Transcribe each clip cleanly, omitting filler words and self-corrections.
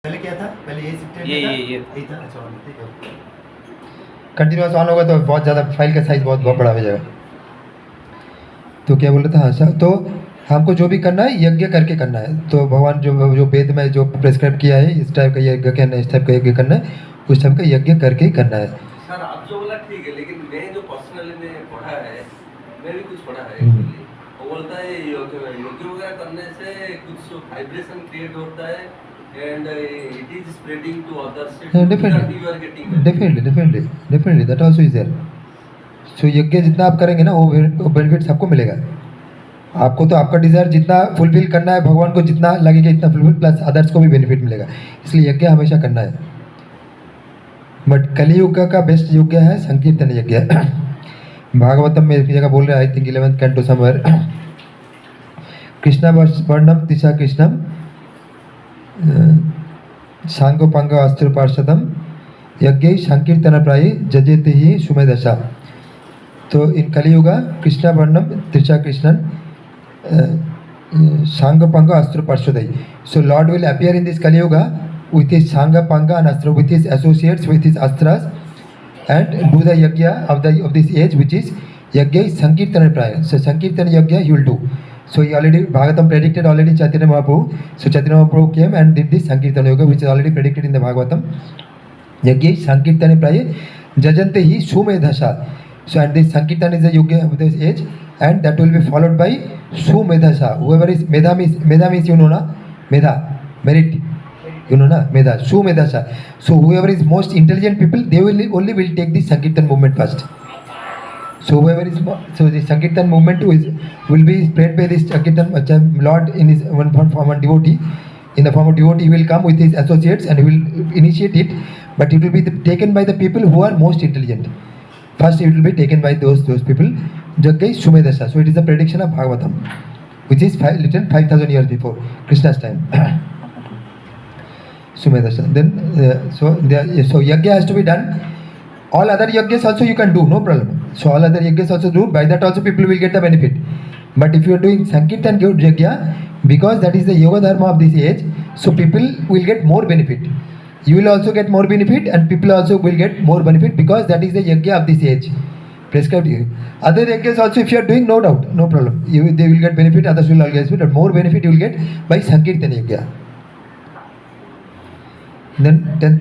पहले क्या था? पहले ये शिफ्टेड ये था? ये यही था। अच्छा ठीक है। कंटिन्यूस ऑन होगा तो बहुत ज़्यादा फाइल का साइज बहुत बड़ा हो जाएगा। तो क्या बोल रहा था? अच्छा, तो हमको जो भी करना है यज्ञ करके करना है। तो भगवान जो जो वेद में जो प्रेस्क्राइब किया है इस टाइप का यज्ञ करना है, इस टाइप का यज्ञ करना है, उस टाइप का यज्ञ करके ही करना है। सर आप जो बोला ठीक है, लेकिन मैं जो पर्सनली मैं पढ़ा है, मैं भी कुछ पढ़ा है हम्म। एक्चुअली, वो बोलता है योग वगैरह करने से कुछ वाइब्रेशन क्रिएट होता है and it is spreading to others, definitely you are getting definitely definitely definitely that also is there. सो यज्ञ जितना आप करेंगे ना वो बेनिफिट सबको मिलेगा। आपको तो आपका डिज़ायर जितना फुलफिल करना है, भगवान को जितना लगेगा इतना फुलफिल, प्लस अदर्स को भी बेनिफिट मिलेगा, इसलिए यज्ञ हमेशा करना है। बट कलियुग का बेस्ट यज्ञ है संकीर्तन यज्ञ। भागवतम में एक जगह बोल रहे हैं, I think 11th canto somewhere, कृष्णा वर्णम दिशा कृष्णम सांगोपांग अस्त्र पार्षदम यज्ञ संकीर्तन प्राय जजेते ही सुमेधसा। तो इन कलियुगा कृष्णा वर्णम त्रिशा कृष्णन Sangapanga Astra Parshadai. So Lord will appear in this Kali Yuga with his Sangapanga and Astra, with his associates, with his Astras, and do the Yagya of this age, which is Yagya is Sankirtana Praya. So Sankirtana Yagya he will do. So he already Bhagavatam predicted already Chaitanya Mahaprabhu. So Chaitanya Mahaprabhu came and did this Sankirtana Yoga, which is already predicted in the Bhagavatam. Yagya is Sankirtana Praya Jajante hi Sumedhasa. So and this Sankirtan is the Yoga of this age, and that will be followed by Sumedhasa. Whoever is Medha means you know na, Medha, merit, you know na, Medha, Sumedhasa. So whoever is most intelligent people, they will only will take this Sankirtan movement first. So whoever is so the Sankirtan movement will be spread by this Sankirtan Lord in his one form of devotee. In the form of devotee, he will come with his associates and he will initiate it, but it will be taken by the people who are most intelligent. First, it will be taken by those people. Jaggai Sumedasa. So it is a prediction of Bhagavatam, which is written 5,000 years before Krishna's time. Sumedasa. Then so yagya has to be done. All other yagyas also you can do, no problem. So all other yagyas also do. By that also people will get the benefit. But if you are doing Sankirtan yagya, because that is the yoga dharma of this age, so people will get more benefit. You will also get more benefit, and people also will get more benefit because that is the yagya of this age. Prescribed you. Other yagyas also, if you are doing, no doubt, no problem. They will get benefit, others will always get, but more benefit you will get by Sankirtan yagya. Then 10th.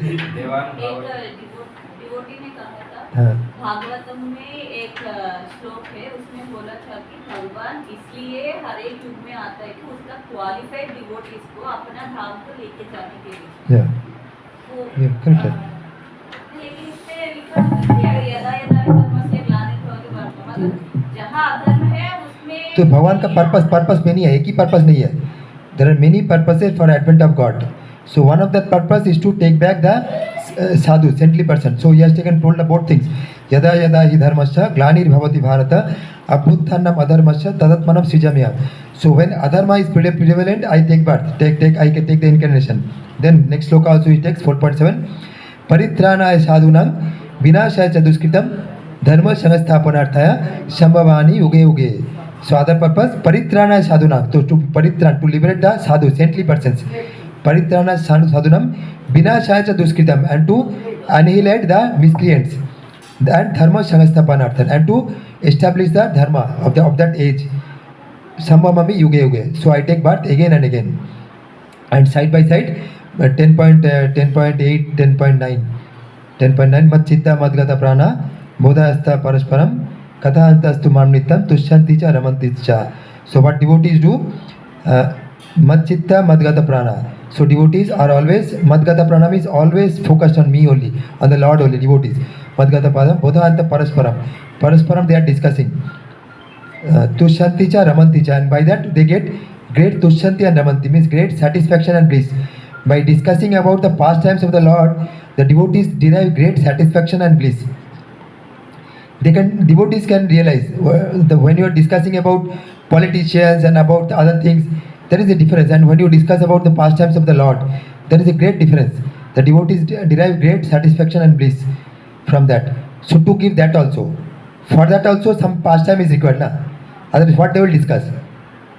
Devotee ने कहा था भागवतम में एक श्लोक है, उसमें बोला था कि भगवान इसलिए हर एक युग में आता है कि उसका क्वालिफाइड डिवोटीज को अपना धाम को लेके जाने के लिए। Correct. लेकिन इसमें लिखा है यदा यदा धर्मस्य ग्लानिर्भवति भारत, जहाँ अधर्म है उसमें तो भगवान का पर्पस में नहीं है, एक ही पर्पस नहीं है. There are many purposes for advent of God. So one of that purpose is to take back the sadhu, saintly person. So he has taken told about things. Yada yada hi dharmasya glanirбhavati bharata abhutthanam adharmasya tadatmanam srijamya. So when adharma is prevalent, I take birth. I can take the incarnation. Then next sloka also he takes 4.7. Paritranaya sadhunam vinashaya cha duskritam dharma sanasthapanarthaya shambhavani yuge yuge. So other purpose, paritrana sadhuna, to paritran, to liberate the sadhu, saintly persons. Paritrana sadhunam, vinashaya duskritam, and to annihilate the miscreants. And dharma sanasthapanarthan, and to establish the dharma of that age. Sambhamami yuge yuge. So I take birth again and again. And side by side, 10.8, 10.9. 10.9, mat chitta madgata prana, bodhasta parasparam, kathantastu mamnitam, tushyanti cha ramanti cha. So what devotees do? Mat chitta madgata prana. So devotees are always, madgata prana is always focused on me only, on the Lord only, devotees. Madgata prana, bodhanta parasparam. Parasparam they are discussing. Tushyanti cha ramanti cha, and by that they get great tushyanti and ramanti, means great satisfaction and bliss. By discussing about the pastimes of the Lord, the devotees derive great satisfaction and bliss. Devotees can realize when you are discussing about politicians and about other things, there is a difference. And when you discuss about the pastimes of the Lord, there is a great difference. The devotees derive great satisfaction and bliss from that. So to give that also, for that also some pastime is required, na? Otherwise, what they will discuss?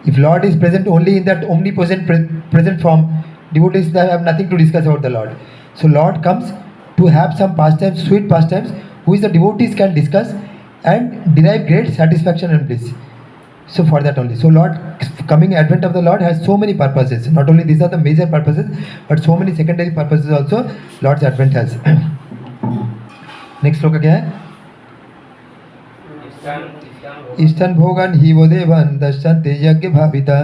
If Lord is present only in that omnipresent present form, devotees that have nothing to discuss about the Lord. So Lord comes to have some pastimes, sweet pastimes, which the devotees can discuss and derive great satisfaction and bliss. So for that only. So Lord, coming advent of the Lord has so many purposes. Not only these are the major purposes, but so many secondary purposes also Lord's advent has. Next श्लोक क्या है? इष्टन भोगन ही वो देवन दर्शन यज्ञ भाविता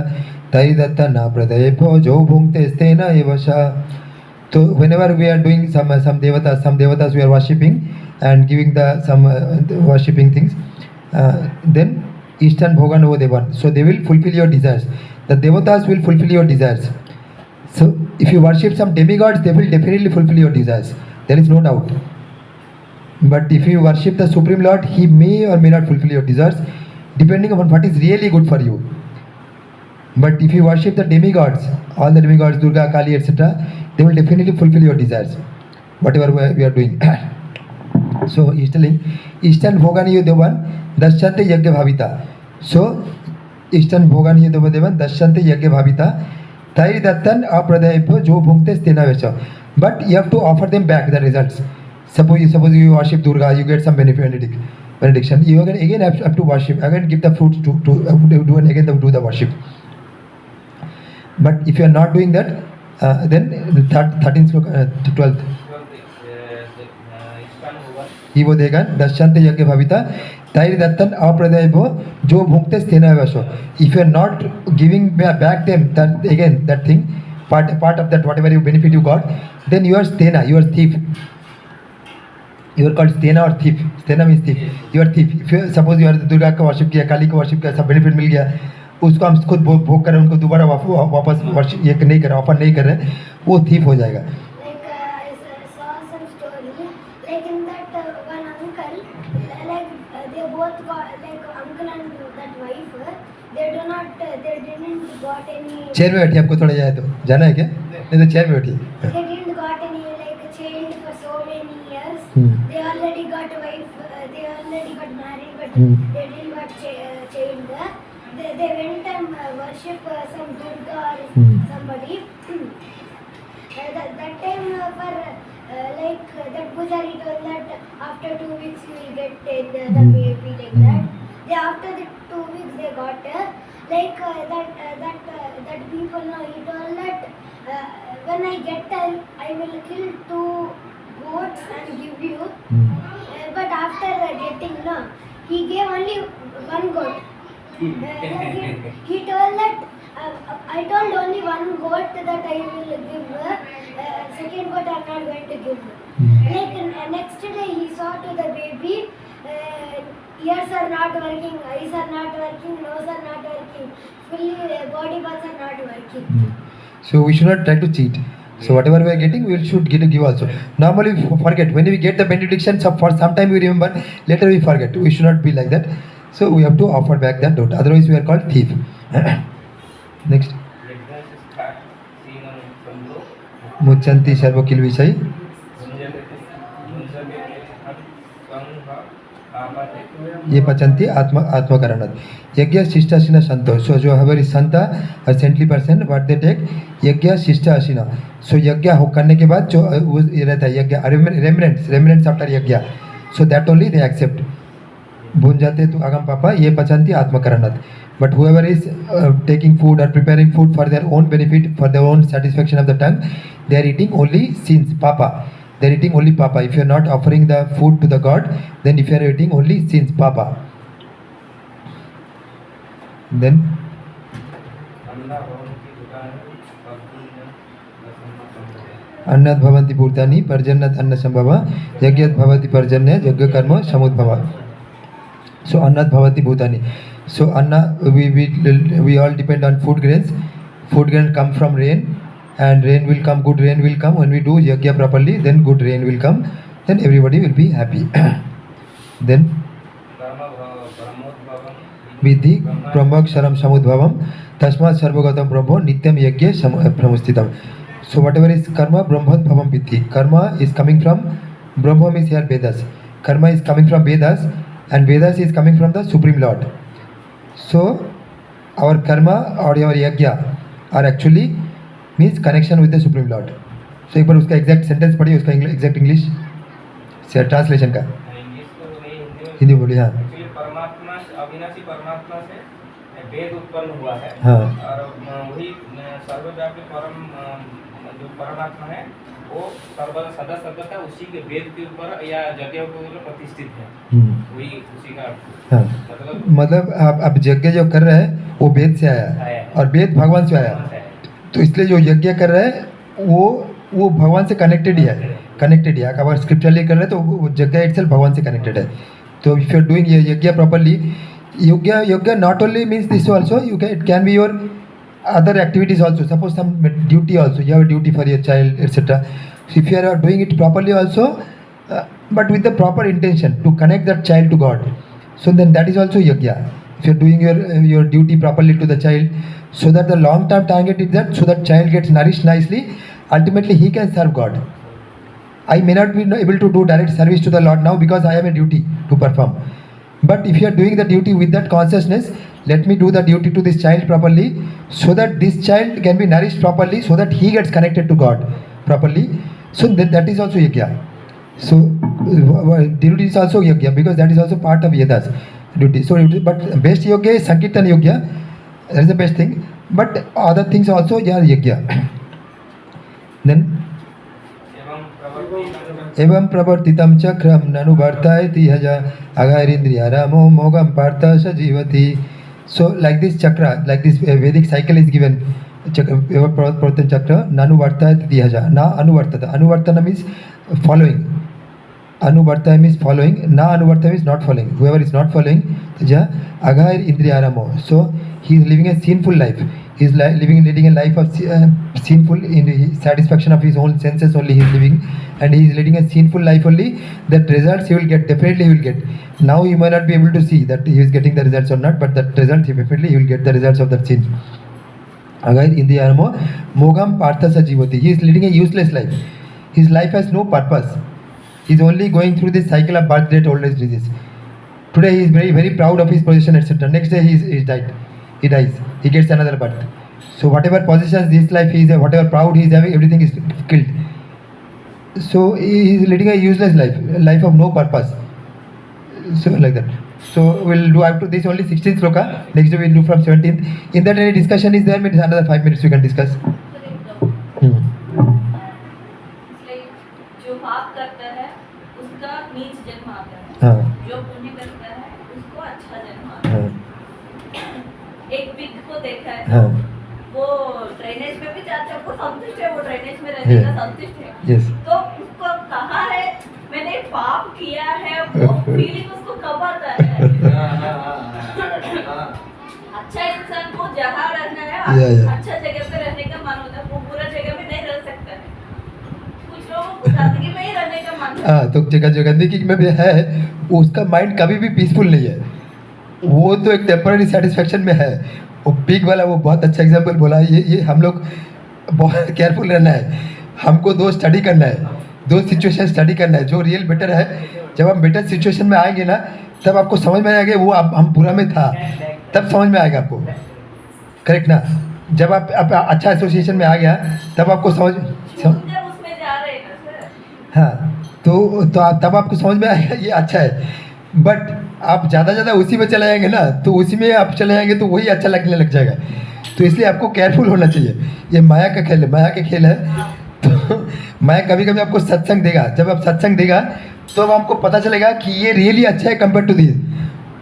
तै दत्ता ना प्रदय भोजो भुंक्ते स्तेन एवशा. So whenever we are doing some devatas we are worshipping and giving the some worshipping things, then Ishtan Bhogan O Devan. So they will fulfill your desires. The devatas will fulfill your desires. So if you worship some demigods, they will definitely fulfill your desires. There is no doubt. But if you worship the Supreme Lord, He may or may not fulfill your desires, depending upon what is really good for you. But if you worship the demigods, all the demigods, Durga, Kali, etc., they will definitely fulfill your desires, whatever we are doing. So he is telling, Ishtan Bhogani Devan Dasyante Yagya Bhavita. So Ishtan Bhogani Devan Dasyante Yagya Bhavita Tairi Dattan Apradayapho Jo Bhunkte Stena Vesha. But you have to offer them back the results. Suppose you worship Durga, you get some benediction. You again have to worship, again give the fruits to do and again do the worship. But if you are not doing that, then 13th 12th. ही वो देगा दशांत यज्ञ भाविता ताइर दत्तन अप्रदय भो जो भुंक्ते स्थेना वशो. If you are not giving back them that again that thing part of that whatever you benefit you got, then you are sthena, you are thief. You are called sthena or thief. Sthena means thief. You are thief. If you suppose you are Durga का worship किया, काली का worship किया, सब benefit मिल गया, उसको हम खुद भोग कर रहे हैं, उनको दोबारा वापस वर्षिप ये नहीं कर रहे, ऑफर नहीं कर रहे, वो thief हो जाएगा. चेयर में बैठी, आपको थोड़ा जाए तो जाना है क्या? नहीं तो चेयर में बैठी. They already got a wife, they already got married, but they didn't got child. They went and worship some Durga or somebody. That time for that Pujari told that after 2 weeks you will get the baby like that. After the 2 weeks they got that people know. He told that when I get I will kill 2 goats and give you. But after getting he gave only 1 goat. He told that I told only 1 goat that I will give. Second goat I am not going to give. Next day he saw to the baby. Ears are not working, eyes are not working, nose are not working, fully body parts are not working. So we should not try to cheat. So whatever we are getting, we should give also. Normally we forget. When we get the benediction, for some time we remember, later we forget. We should not be like that. So we have to offer back that note. Otherwise we are called thief. Next. Muchanti Sarvakil Visai. ये पचंती आत्मकरणत यज्ञ शिष्ट अशिना संतोष. So whoever is santa or saintly person, what they take यज्ञ शिष्ट अशिना. So यज्ञ हो करने के बाद जो ये रहता है यज्ञ remnants after यज्ञ, so that only they accept. भुंजाते तो आगम पापा ये पचंती आत्मकरणत. But whoever is taking food or preparing food for their own benefit, for their own satisfaction of the tongue, they are eating only sins, papa. They are eating only papa. If you are not offering the food to the God, then if you are eating only sins, papa. Then अन्नद भवन्ति भूतानि पर्जन्यत अन्न संभव यज्ञत भवति पर्जन्य यज्ञ कर्म समुद्भव. So annad bhavati bhutani. So anna, we all depend on food grains. Food grains come from rain, and rain will come, good rain will come. When we do yajna properly, then good rain will come. Then everybody will be happy. Then vidhi brahmaksharam samudbhavam tasmat sarvagatam brahmo nityam yajna pramustitam. So whatever is karma, brahmat bhavam vidhi. Karma is coming from, Brahma is here Vedas. Karma is coming from Vedas, and Vedas is coming from the Supreme Lord. So our karma or our yajna are actually means connection with the supreme lord. सो एक बार उसका exact sentence पढ़िए, उसका exact English से translation का. English तो नहीं, हिंदी बोलिए. हाँ एक्चुअली परमात्मा अविनाशी परमात्मा से वेद उत्पन्न हुआ है. हाँ. और वही सर्वव्यापी परम जो परमात्मा है वो सर्वदा सदा सर्वदा उसी के वेद के ऊपर या यज्ञ के ऊपर प्रतिष्ठित है. वही उसी का हाँ. मतलब आप यज्ञ जो कर रहे हैं वो वेद से आया और वेद भगवान से आया. तो इसलिए जो यज्ञ कर रहे हैं वो भगवान से कनेक्टेड ही है. अगर स्क्रिप्चरली कर रहे हैं तो वो यज्ञ इटसेल्फ भगवान से कनेक्टेड है. तो इफ यू आर डूइंग यज्ञ प्रॉपर्ली, यज्ञ not only means this also, it can be your other activities also. Suppose some duty also, you have a duty for your child, etc. So if you are doing it properly also, but with the proper intention to connect that child to God, so then that is also yajna. If you are doing your duty properly to the child, so that the long term target is that so that child gets nourished nicely, ultimately he can serve God. I may not be able to do direct service to the Lord now because I have a duty to perform. But if you are doing the duty with that consciousness, let me do the duty to this child properly, so that this child can be nourished properly, so that he gets connected to God properly. So that is also yajna. So duty is also yajna because that is also part of Vedas duty. So but best yajna is Sankirtan yajna. That is the best thing. But other things also are yajna. Then एवं प्रवर्तितम चक्रम ननु वर्तायति हजा अघारिंद्रिया रामो मोगम Partha सजीवति. So like this chakra, like this Vedic cycle is given. Ever प्रवर्तन चक्र ननु वर्तायति हजा ना अनुवर्तता. अनुवर्तन means following. Anuvarta means following. Na anuvarta means not following. Whoever is not following, ja aghar indriyaramo. So he is living a sinful life. He is leading a life of sinful, in the satisfaction of his own senses only he is living, and he is leading a sinful life only. That results he will get, definitely he will get. Now you might not be able to see that he is getting the results or not, but that result definitely he will get the results of that sin. Aghar indriyaramo mogam partha sajivati. He is leading a useless life. His life has no purpose. He is only going through this cycle of birth, death, old age, disease. Today he is very, very proud of his position, etc. Next day he died. He dies. He gets another birth. So whatever positions this life he is, whatever proud he is having, everything is killed. So he is leading a useless life, a life of no purpose. So like that. So we'll do up to this only 16th sloka. Next day we'll do from 17th. In that any discussion is there, maybe another 5 minutes we can discuss. जो पाप करता है उसका नीच जन्म आता है. हाँ. जो पुण्य करता है उसको अच्छा जन्म आता है. एक पिग को देखा है. हाँ. वो ड्रेनेज में भी जाता है, वो संतुष्ट है, वो ड्रेनेज में रहने का संतुष्ट है. Yes. तो उसको कहा है मैंने पाप किया है, वो फीलिंग उसको कब आता है. अच्छा इंसान को जहाँ रहना है अच्छा जगह पे रहने का मन होता है, वो पूरा जगह में नहीं रह सकता है. कुछ लोगों को गंदगी में ही रहने का मन होता है. हाँ, तो जगह गंदगी में भी है, उसका माइंड कभी भी पीसफुल नहीं है. वो तो एक टेम्पररी सेटिस्फेक्शन में है. वो पिग वाला वो बहुत अच्छा एग्जांपल बोला. ये हम लोग बहुत केयरफुल रहना है. हमको दो स्टडी करना है, दो सिचुएशन स्टडी करना है. जो रियल बेटर है, जब हम बेटर सिचुएशन में आएंगे ना, तब आपको समझ में आएगा वो हम बुरा में था, तब समझ में आएगा आपको. करेक्ट ना? जब आप अच्छा एसोसिएशन में आ गया तब आपको समझ उसमें जा रहे हैं ना सर. हाँ, तो तब आपको समझ में आएगा ये अच्छा है. बट आप ज़्यादा उसी में चले जाएंगे ना, तो उसी में आप चले जाएंगे तो वही अच्छा लगने लग जाएगा. तो इसलिए आपको केयरफुल होना चाहिए. ये माया का खेल है, माया के खेल है. तो माया कभी कभी आपको सत्संग देगा. जब आप सत्संग देगा तो अब आपको पता चलेगा कि ये रियली अच्छा है कंपेयर टू दिस.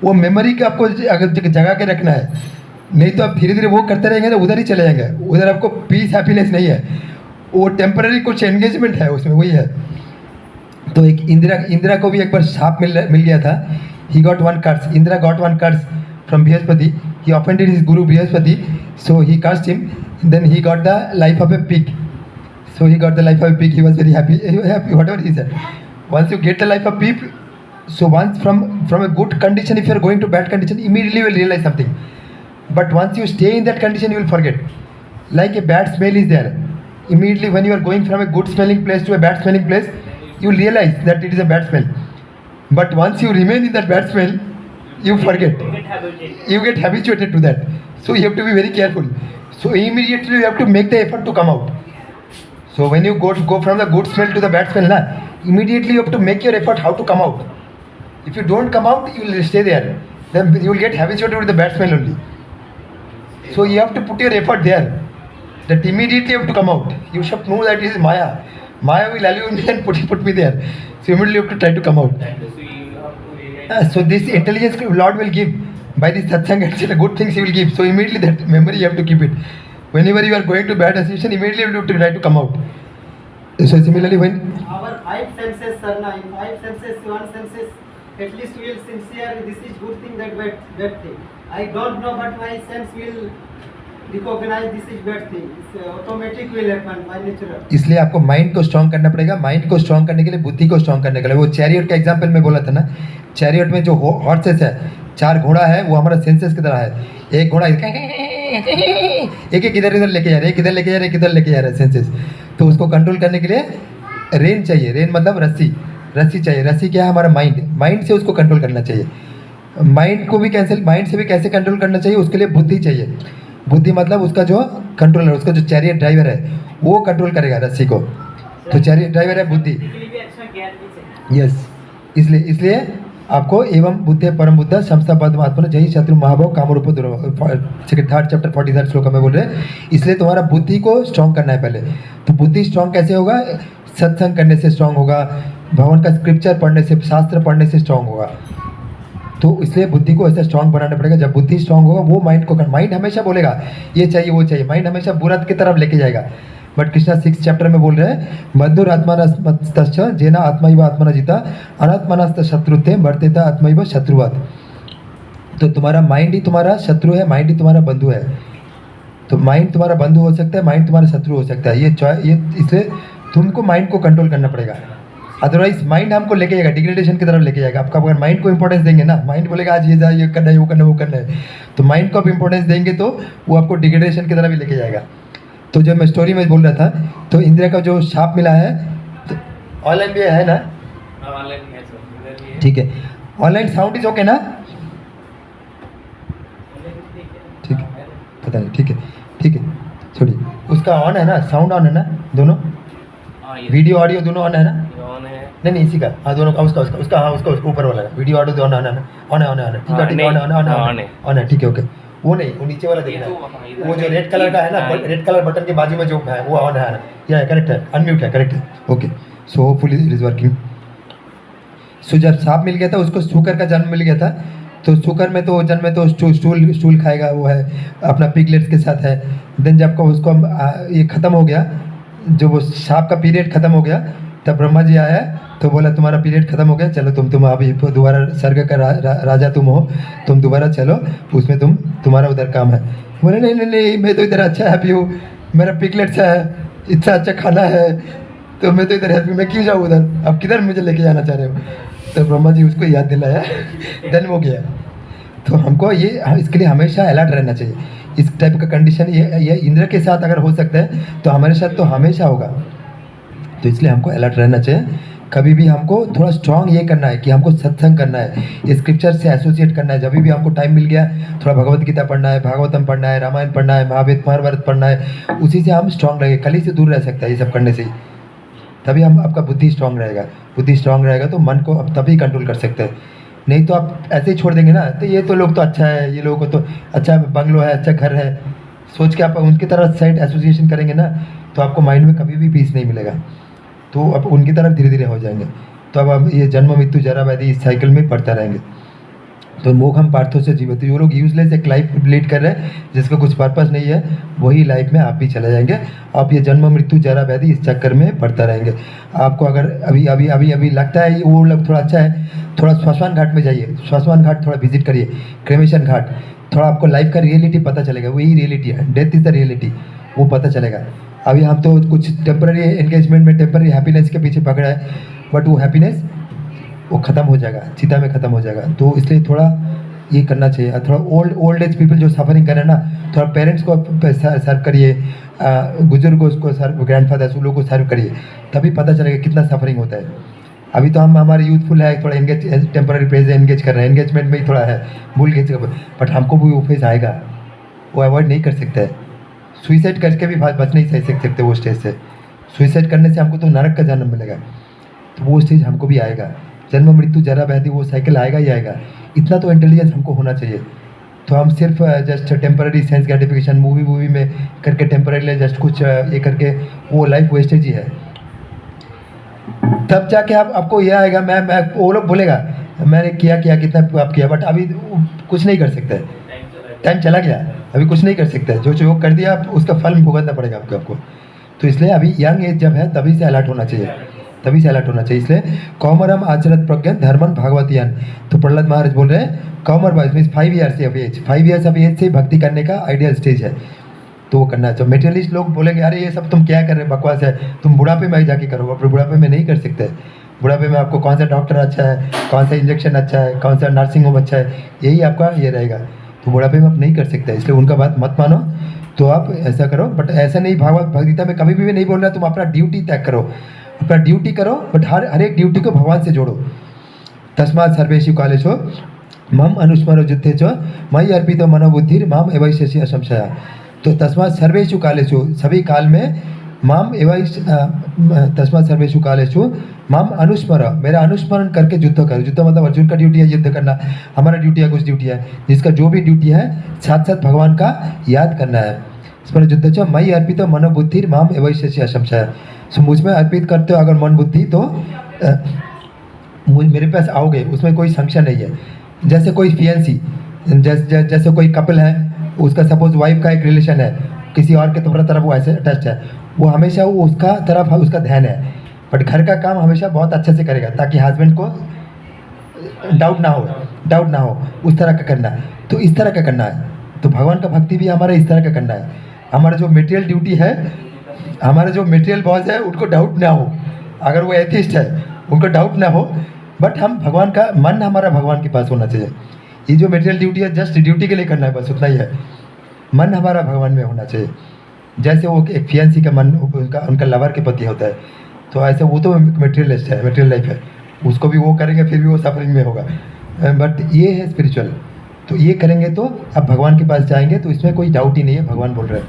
वो मेमोरी का आपको जगा के रखना है. नहीं तो आप धीरे धीरे वो करते रहेंगे ना, उधर ही चले जाएंगे. उधर आपको पीस हैप्पीनेस नहीं है, वो टेम्पररी कुछ एंगेजमेंट है उसमें, वही है. तो एक इंदिरा को भी एक बार सांप मिल गया था. He got one curse. Indra got one curse from Brihaspati. He offended his guru Brihaspati, so he cursed him. Then he got the life of a pig. So he got the life of a pig. He was very happy. Whatever he said. Once you get the life of pig, so once from a good condition, if you are going to bad condition, immediately you will realize something. But once you stay in that condition, you will forget. Like a bad smell is there. Immediately when you are going from a good smelling place to a bad smelling place, you will realize that it is a bad smell. But once you remain in that bad smell, you forget. You get habituated to that. So you have to be very careful. So immediately you have to make the effort to come out. So when you go from the good smell to the bad smell, na, immediately you have to make your effort how to come out. If you don't come out, you will stay there. Then you will get habituated with the bad smell only. So you have to put your effort there. That immediately you have to come out. You should know that it is Maya. Maya will allure me and put me there. So immediately you have to try to come out. So you have to realize. So this intelligence Lord will give. By this satsang and good things He will give. So immediately that memory you have to keep it. Whenever you are going to bad association, immediately you have to try to come out. So similarly when Our five senses, Sarna, in five senses, one senses, at least we will sincere, this is good thing, that bad thing. I don't know, but my sense will recognize this is bad thing. It's automatic will happen by natural. इसलिए आपको mind को strong करना पड़ेगा. Mind को strong करने के लिए बुद्धि को स्ट्रॉन्ग करने के लिए वो चैरियट का एग्जांपल में बोला था ना. चैरियट में जो हॉर्सेस है, 4 घोड़ा है, वो हमारा सेंसेस की तरह है. एक घोड़ा एक इधर इधर लेके जा रहा है, एक इधर लेके जा रहा है, एक इधर लेके जा रहा है सेंसेस. तो उसको कंट्रोल करने के लिए रेन चाहिए. रेन मतलब रस्सी चाहिए. रस्सी क्या है? हमारा माइंड से उसको कंट्रोल करना चाहिए. माइंड से भी कैसे कंट्रोल करना चाहिए? उसके लिए बुद्धि चाहिए. बुद्धि मतलब उसका जो कंट्रोलर, उसका जो चैरियट ड्राइवर है, वो कंट्रोल करेगा रस्सी को. तो चैरियट ड्राइवर है बुद्धि. यस, इसलिए आपको एवं बुद्धे परम बुद्ध संस्थापद आत्मा जय शत्रु महाभाव Kamrup second 3rd chapter 43rd श्लोक में बोल रहे हैं. इसलिए तुम्हारा बुद्धि को स्ट्रॉन्ग करना है पहले. तो बुद्धि स्ट्रॉन्ग कैसे होगा? सत्संग करने से स्ट्रॉन्ग होगा. भगवान का स्क्रिप्चर पढ़ने से, शास्त्र पढ़ने से स्ट्रॉन्ग होगा. तो इसलिए बुद्धि को ऐसा स्ट्रॉन्ग बनाना पड़ेगा. जब बुद्धि स्ट्रॉन्ग होगा, वो माइंड हमेशा बोलेगा ये चाहिए वो चाहिए. माइंड हमेशा बुरा की तरफ लेके जाएगा. बट कृष्णा 6th चैप्टर में बोल रहे हैं मधुर आत्मानस्तश्च जेना आत्मैव आत्मना जीता अनात्मनस्त शत्रुते वर्तेता आत्मैव शत्रुवत्. तो तुम्हारा माइंड ही तुम्हारा शत्रु है, माइंड ही तुम्हारा बंधु है. तो माइंड तुम्हारा बंधु हो सकता है, माइंड तुम्हारा शत्रु हो सकता है. ये इसलिए तुमको माइंड को कंट्रोल करना पड़ेगा. अदरवाइज माइंड हमको लेके जाएगा, डिग्रेडेशन की तरफ लेके जाएगा. आपका अगर माइंड को इंपॉर्टेंस देंगे ना, माइंड बोलेगा आज ये जा, ये करना है, वो करना है, वो करना है. तो माइंड को आप इंपॉर्टेंस देंगे तो वो आपको डिग्रेडेशन की तरफ भी लेके जाएगा. तो जब मैं स्टोरी में बोल रहा था, तो इंदिरा का जो शाप मिला है, तो ऑनलाइन भी है ना? ऑनलाइन है सर. ठीक है. ऑनलाइन साउंड इज ओके ना? ठीक है, पता नहीं. ठीक है छोड़िए. उसका ऑन है ना? साउंड ऑन है ना? दोनों वीडियो ऑडियो दोनों ऑन है ना? ऑन है. नहीं इसी का. हाँ दोनों का. उसका हाँ उसका ऊपर वाला का वीडियो ऑडियो दोनों ऑन है. ठीक है. ऑन है. ठीक है ओके. वो नहीं, वो नीचे वाला देखना है. वो जो रेड कलर का है ना, रेड कलर बटन के बाजू में जो है वो ऑन है. या करेक्ट है, अनम्यूट है. करेक्ट है. Okay. So hopefully it is working. So जब सांप मिल गया था, उसको शुकर का जन्म मिल गया था. तो शुकर में तो जन्म में तो स्टूल खाएगा, वो है अपना पिगलेट्स के साथ है. देन जब को उसको ये ख़त्म हो गया, जो वो सांप का पीरियड ख़त्म हो गया, तब ब्रह्मा जी आया तो बोला तुम्हारा पीरियड खत्म हो गया, चलो तुम अभी दोबारा स्वर्ग का राजा तुम हो, तुम दोबारा चलो, उसमें तुम्हारा उधर काम है. बोले नहीं मैं तो इधर अच्छा हैप्पी हूँ, मेरा पिगलेट्स है, इतना अच्छा खाना है, तो मैं तो इधर हैप्पी, मैं क्यों जाऊँ उधर, अब किधर मुझे लेके जाना चाह रहे हो. तो ब्रह्मा जी उसको याद दिलाया. देन वो गया. तो हमको इसके लिए हमेशा अलर्ट रहना चाहिए. इस टाइप का कंडीशन ये इंद्र के साथ अगर हो सकता है तो हमारे साथ तो हमेशा होगा. तो इसलिए हमको अलर्ट रहना चाहिए. कभी भी हमको थोड़ा स्ट्रॉन्ग ये करना है कि हमको सत्संग करना है, ये स्क्रिप्चर से एसोसिएट करना है. जब भी हमको टाइम मिल गया थोड़ा भगवत गीता पढ़ना है, भागवतम पढ़ना है, रामायण पढ़ना है, महाभारत पढ़ना है. उसी से हम स्ट्रॉन्ग रहेंगे. कली से दूर रह सकता है ये सब करने से ही. तभी आपका बुद्धि स्ट्रॉन्ग रहेगा. बुद्धि स्ट्रॉन्ग रहेगा तो मन को आप तभी कंट्रोल कर सकते हैं. नहीं तो आप ऐसे ही छोड़ देंगे ना, तो ये तो लोग तो अच्छा है, ये लोगों को तो अच्छा बंगलो है, अच्छा घर है, सोच के आप उनकी तरह साइड एसोसिएशन करेंगे ना, तो आपको माइंड में कभी भी पीस नहीं मिलेगा. तो अब उनकी तरफ धीरे धीरे हो जाएंगे. तो अब आप ये जन्म मृत्यु जरा व्याधि इस साइकिल में पढ़ते रहेंगे. तो मोघम पार्थों से जीवती, जो लोग यूजलेस एक लाइफ लीड कर रहे हैं जिसका कुछ पर्पस नहीं है, वही लाइफ में आप भी चले जाएंगे. आप ये जन्म मृत्यु जरा व्याधि इस चक्कर में पढ़ते रहेंगे. आपको अगर अभी लगता है वो लोग थोड़ा अच्छा है, थोड़ा श्मशान घाट में जाइए, श्मशान घाट थोड़ा विजिट करिए, क्रेमेशन घाट, थोड़ा आपको लाइफ का रियलिटी पता चलेगा. वही रियलिटी है, डेथ इज़ द रियलिटी, वो पता चलेगा. अभी हम तो कुछ टेम्पररी एंगेजमेंट में टेम्पररी हैप्पीनेस के पीछे पकड़ा है, बट वो हैप्पीनेस वो ख़त्म हो जाएगा, चिता में ख़त्म हो जाएगा. तो इसलिए थोड़ा ये करना चाहिए. थोड़ा ओल्ड एज पीपल जो सफरिंग कर रहे हैं ना, थोड़ा पेरेंट्स को सर्व करिए, बुजुर्गों को सर्व, ग्रैंडफादर्स उन लोगों को सर्व करिए, तभी पता चलेगा कितना सफरिंग होता है. अभी तो हम हमारे यूथफुल है, थोड़ा एंगेज टेम्पररी फेज एंगेज कर रहे हैं, एंगेजमेंट में ही थोड़ा है भूल गए, बट हमको भी वो फेज आएगा, वो अवॉइड नहीं कर सकते हैं. सुइसाइड करके भी बच नहीं सही सकते वो स्टेज से। सुइसाइड करने से हमको तो नरक का जन्म मिलेगा, तो वो स्टेज हमको भी आएगा। जन्म मृत्यु जरा व्याधि वो साइकिल आएगा ही आएगा। इतना तो इंटेलिजेंस हमको होना चाहिए। तो हम सिर्फ just temporary sense gratification movie में करके टेम्पररी जस्ट कुछ ये करके वो लाइफ वेस्टेज ही है। तब जाके आपको ये आएगा, मैं वो लोग बोलेगा मैंने किया कितना आप किया, बट अभी कुछ नहीं कर सकते, टाइम चला गया, अभी कुछ नहीं कर सकते। जो कर दिया उसका फल भुगतना पड़ेगा आपको। तो इसलिए अभी यंग एज जब है तभी से अलर्ट होना चाहिए, तभी से अलर्ट होना चाहिए। इसलिए कौमरम आचरत प्रज्ञा धर्मन भागवतियान। तो प्रहलाद महाराज बोल रहे हैं कौमर boys means 5 years of age, 5 years of age से भक्ति करने का आइडियल स्टेज है, तो वो करना है। तो मेटेरियलिस्ट लोग बोलेंगे अरे ये सब तुम क्या कर रहे हो, बकवास है, तुम बुढ़ापे में जाके करो। अपने बुढ़ापे में नहीं कर सकते। बुढ़ापे में आपको कौन सा डॉक्टर अच्छा है, कौन सा इंजेक्शन अच्छा है, कौन सा नर्सिंग होम अच्छा है, यही आपका ये रहेगा। तो बुढ़ापे में आप नहीं कर सकते, इसलिए उनका बात मत मानो। तो आप ऐसा करो, बट ऐसा नहीं, भगवत गीता में कभी भी नहीं बोल रहा तुम अपना ड्यूटी त्याग करो, अपना ड्यूटी करो, बट हर एक ड्यूटी को भगवान से जोड़ो। तस्मात् सर्वेषु कालेषु मम अनुस्मरो युद्धे च मयि अर्पितो मनोबुद्धिर माम एवैष्यसि असंशया। तो तस्मात् सर्वेषु कालेषु, सभी काल में, माम तस्मात् सर्वेषु कालेषु माम अनुस्मर, मेरा अनुस्मरण करके युद्ध करो। युद्ध मतलब अर्जुन का ड्यूटी है युद्ध करना, हमारा ड्यूटी है कुछ ड्यूटी है, जिसका जो भी ड्यूटी है साथ साथ भगवान का याद करना है। इस पर युद्ध च मयि अर्पितो मनोबुद्धिर माम एवैष्यसि असंशया। सो मुझ में अर्पित करते हो अगर मन बुद्धि, तो मेरे पास आओगे, उसमें कोई संशय नहीं है। जैसे कोई फियंसी, जैसे कोई कपल है, उसका सपोज वाइफ का एक रिलेशन है, किसी और के तरफ वो ऐसे अटैच है, वो हमेशा वो उसका तरफ उसका ध्यान है, बट घर का काम हमेशा बहुत अच्छे से करेगा ताकि हस्बैंड को डाउट ना हो, उस तरह का करना है। तो इस तरह का करना है। तो भगवान का भक्ति भी हमारा इस तरह का करना है। हमारा जो मटेरियल ड्यूटी है, हमारे जो मटेरियल बॉस है उनको डाउट ना हो, अगर वो एथिस्ट है उनको डाउट ना हो, बट हम भगवान का मन हमारा भगवान के पास होना चाहिए। ये जो मटेरियल ड्यूटी है जस्ट ड्यूटी के लिए करना है, बस उतना ही है। मन हमारा भगवान में होना चाहिए। जैसे वो एक फियंसी का मन उनका लवर के प्रति होता है, तो ऐसे वो तो मटेरियलिस्ट है, मटेरियल लाइफ है, उसको भी वो करेंगे फिर भी वो सफरिंग में होगा। बट ये है स्पिरिचुअल, तो ये करेंगे तो अब भगवान के पास जाएंगे, तो इसमें कोई डाउट ही नहीं है, भगवान बोल रहे हैं।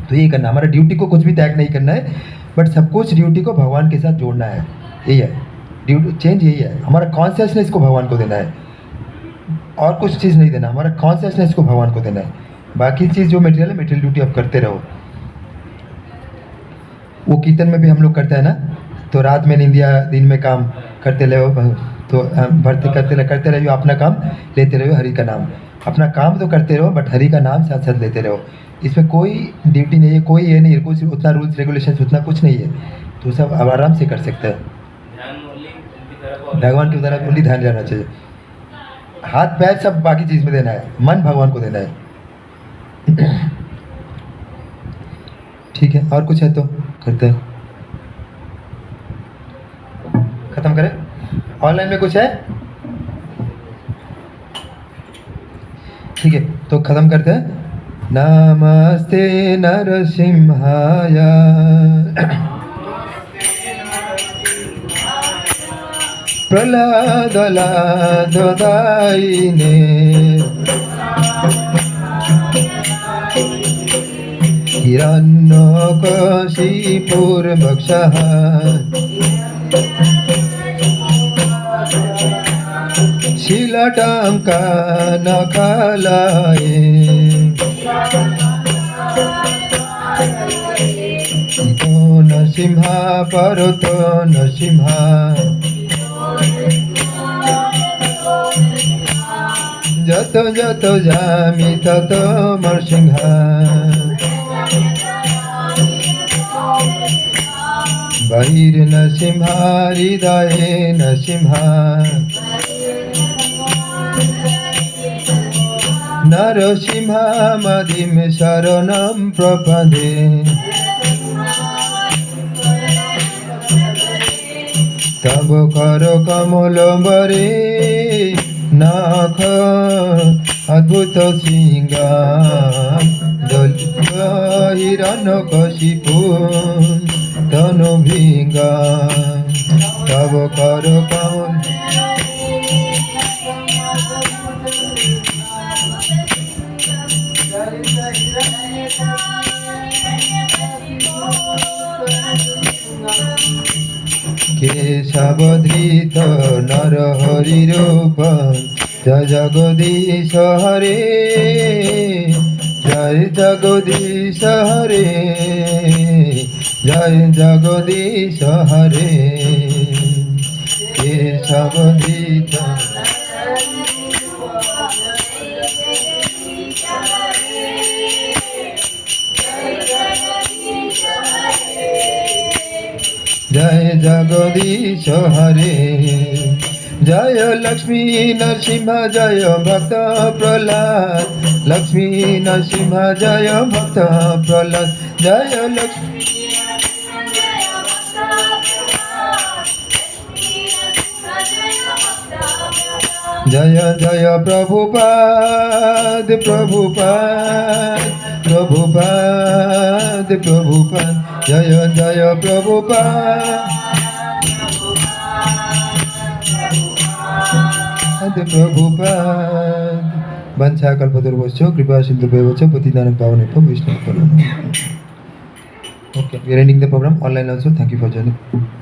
तो ये करना, हमारा ड्यूटी को कुछ भी त्याग नहीं करना है, बट सब कुछ ड्यूटी को भगवान के साथ जोड़ना है। यही है ड्यूटी, चेंज यही है। हमारा कॉन्शियसनेस को भगवान को देना है, और कुछ चीज़ नहीं देना, हमारा कॉन्शियसनेस को भगवान को देना है। बाकी चीज़ जो मटेरियल है, मटेरियल ड्यूटी आप करते रहो। वो कीर्तन में भी हम लोग करते हैं ना, तो रात में निंदिया दिन में काम करते रहो, तो भर्ती करते रहो, अपना काम लेते रहो, हरि का नाम। अपना काम तो करते रहो, बट हरि का नाम साथ साथ लेते रहो। इसमें कोई ड्यूटी नहीं है, कोई ये नहीं है, कुछ उतना रूल्स रेगुलेशन उतना कुछ नहीं है, तो सब अब आराम से कर सकते हैं। भगवान की तरफ ओनली ध्यान रहना चाहिए। हाथ पैर सब बाकी चीज़ में देना है, मन भगवान को देना है। ठीक है, और कुछ है तो करते हैं, खत्म करें। ऑनलाइन में कुछ है? ठीक है, तो खत्म करते हैं। नमस्ते नरसिंहाय प्रहलाद लाददायिने हिरण्यकशिपुर्भक्षः शीलटङ्कनखलाये इतो नरसिंह परतो नरसिंह जतो जतो जामि ततो नरसिंह बहिर्नरसिंह हृदये नरसिंह नरसिंह मदिं शरणं प्रपदे तव करो कमलबरे नाख अद्भुत सिंगाम दलित हिरण्यकशिपु तनु भृंगा तव करो कमल केशवधृत नरहरिरूप जय जगदीश हरे जय जगदीश हरे जय जगदीश हरे केशवधृत जय जगदीश हरे जय लक्ष्मी नरसिंह जय भक्त प्रहलाद लक्ष्मी नरसिंह जय भक्त प्रहलाद जय लक्ष्मी जय जय प्रभुपाद प्रभुपाद प्रभुपाद प्रभुपाद जय जय प्रभुपाद प्रभुपाद वंशाकल्पतरुभ्यश्च कृपा सिन्धुभ्येव च पतितानां पावनेभ्यो वैष्णवेभ्यो नमः. Okay, we are ending the program online also. Thank you for joining.